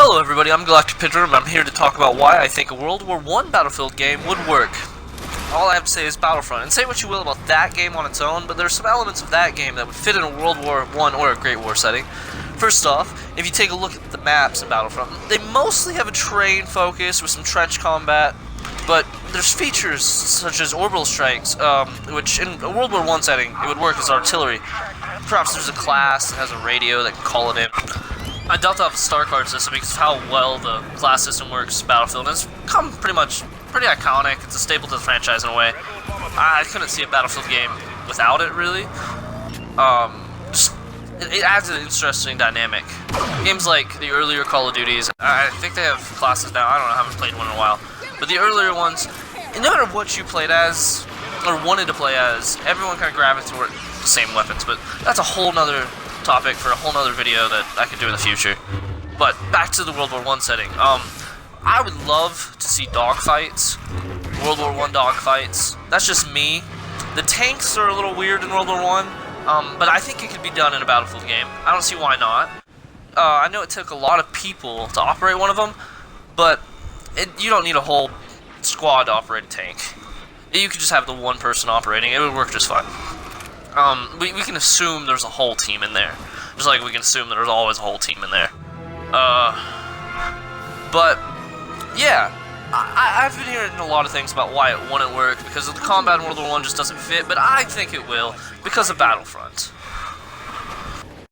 Hello everybody, I'm Galactic Pitcher, and I'm here to talk about why I think a World War I Battlefield game would work. All I have to say is Battlefront, and say what you will about that game on its own, but there's some elements of that game that would fit in a World War I or a Great War setting. First off, if you take a look at the maps in Battlefront, they mostly have a terrain focus with some trench combat, but there's features such as orbital strikes, which in a World War I setting, it would work as artillery. Perhaps there's a class that has a radio that can call it in. I doubt they'll have a star card system because of how well the class system works in Battlefield. It's become pretty iconic. It's a staple to the franchise in a way. I couldn't see a Battlefield game without it, really. It adds an interesting dynamic. Games like the earlier Call of Duties, I think they have classes now. I don't know, I haven't played one in a while. But the earlier ones, no matter what you played as, or wanted to play as, everyone kind of gravitated toward the same weapons. But that's a whole nother topic for a whole nother video that I could do in the future. But back to the World War I setting. I would love to see dogfights, World War I dogfights. That's just me. The tanks are a little weird in World War I, but I think it could be done in a Battlefield game. I don't see why not. I know it took a lot of people to operate one of them, but you don't need a whole squad to operate a tank. You could just have the one person operating. It would work just fine. We can assume there's a whole team in there. Just like we can assume that there's always a whole team in there. But, yeah. I've been hearing a lot of things about why it wouldn't work, because the combat in World War I just doesn't fit, but I think it will, because of Battlefront.